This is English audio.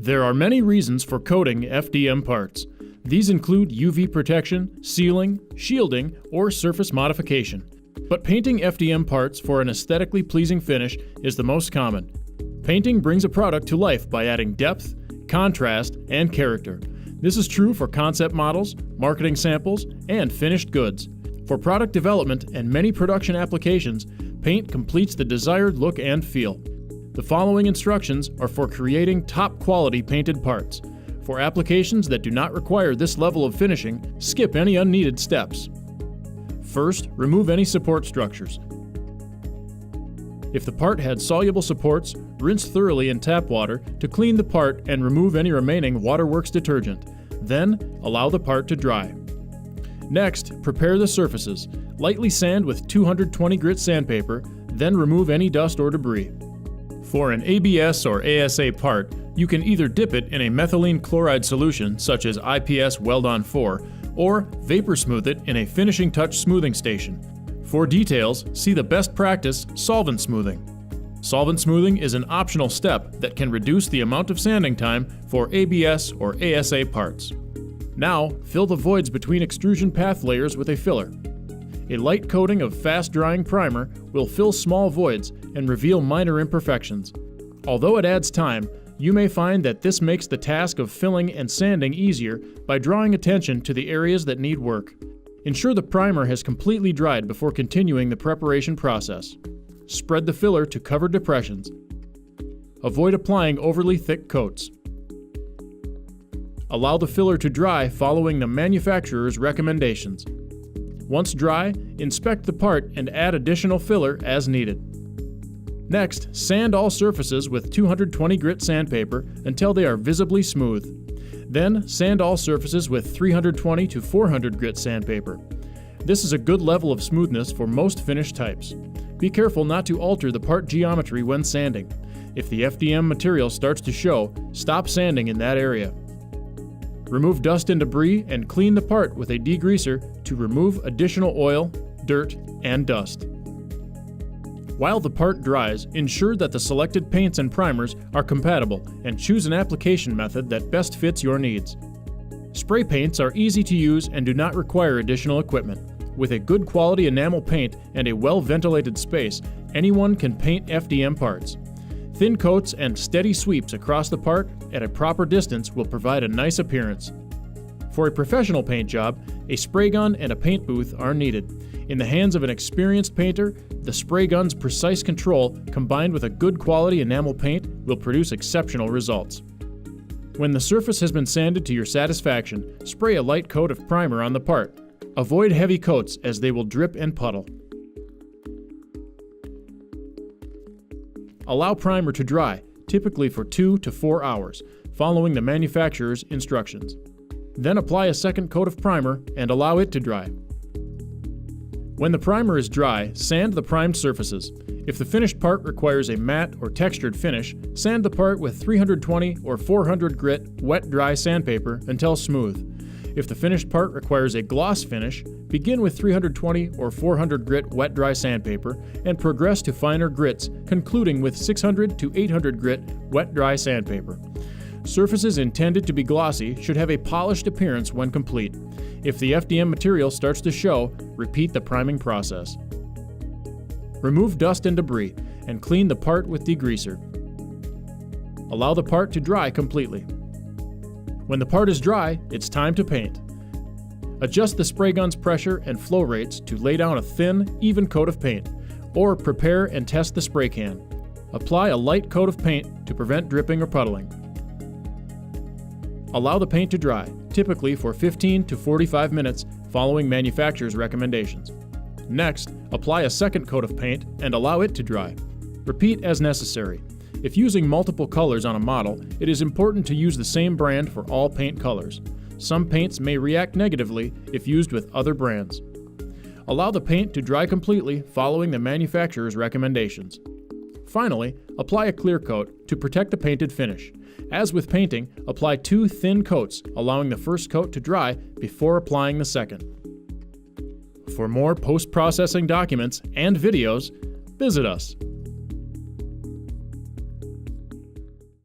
There are many reasons for coating FDM parts. These include UV protection, sealing, shielding, or surface modification. But painting FDM parts for an aesthetically pleasing finish is the most common. Painting brings a product to life by adding depth, contrast, and character. This is true for concept models, marketing samples, and finished goods. For product development and many production applications, paint completes the desired look and feel. The following instructions are for creating top-quality painted parts. For applications that do not require this level of finishing, skip any unneeded steps. First, remove any support structures. If the part had soluble supports, rinse thoroughly in tap water to clean the part and remove any remaining Waterworks detergent. Then, allow the part to dry. Next, prepare the surfaces. Lightly sand with 220 grit sandpaper, then remove any dust or debris. For an ABS or ASA part, you can either dip it in a methylene chloride solution such as IPS Weldon 4, or vapor smooth it in a finishing touch smoothing station. For details, see the best practice solvent smoothing. Solvent smoothing is an optional step that can reduce the amount of sanding time for ABS or ASA parts. Now, fill the voids between extrusion path layers with a filler. A light coating of fast-drying primer will fill small voids and reveal minor imperfections. Although it adds time, you may find that this makes the task of filling and sanding easier by drawing attention to the areas that need work. Ensure the primer has completely dried before continuing the preparation process. Spread the filler to cover depressions. Avoid applying overly thick coats. Allow the filler to dry following the manufacturer's recommendations. Once dry, inspect the part and add additional filler as needed. Next, sand all surfaces with 220 grit sandpaper until they are visibly smooth. Then, sand all surfaces with 320 to 400 grit sandpaper. This is a good level of smoothness for most finish types. Be careful not to alter the part geometry when sanding. If the FDM material starts to show, stop sanding in that area. Remove dust and debris and clean the part with a degreaser to remove additional oil, dirt, and dust. While the part dries, ensure that the selected paints and primers are compatible and choose an application method that best fits your needs. Spray paints are easy to use and do not require additional equipment. With a good quality enamel paint and a well-ventilated space, anyone can paint FDM parts. Thin coats and steady sweeps across the part at a proper distance will provide a nice appearance. For a professional paint job, a spray gun and a paint booth are needed. In the hands of an experienced painter, the spray gun's precise control combined with a good quality enamel paint will produce exceptional results. When the surface has been sanded to your satisfaction, spray a light coat of primer on the part. Avoid heavy coats as they will drip and puddle. Allow primer to dry, typically for 2 to 4 hours, following the manufacturer's instructions. Then apply a second coat of primer and allow it to dry. When the primer is dry, sand the primed surfaces. If the finished part requires a matte or textured finish, sand the part with 320 or 400 grit wet dry sandpaper until smooth. If the finished part requires a gloss finish, begin with 320 or 400 grit wet dry sandpaper and progress to finer grits, concluding with 600 to 800 grit wet dry sandpaper. Surfaces intended to be glossy should have a polished appearance when complete. If the FDM material starts to show, repeat the priming process. Remove dust and debris and clean the part with degreaser. Allow the part to dry completely. When the part is dry, it's time to paint. Adjust the spray gun's pressure and flow rates to lay down a thin, even coat of paint, or prepare and test the spray can. Apply a light coat of paint to prevent dripping or puddling. Allow the paint to dry, typically for 15 to 45 minutes following manufacturer's recommendations. Next, apply a second coat of paint and allow it to dry. Repeat as necessary. If using multiple colors on a model, it is important to use the same brand for all paint colors. Some paints may react negatively if used with other brands. Allow the paint to dry completely following the manufacturer's recommendations. Finally, apply a clear coat to protect the painted finish. As with painting, apply 2 thin coats, allowing the first coat to dry before applying the second. For more post-processing documents and videos, visit us.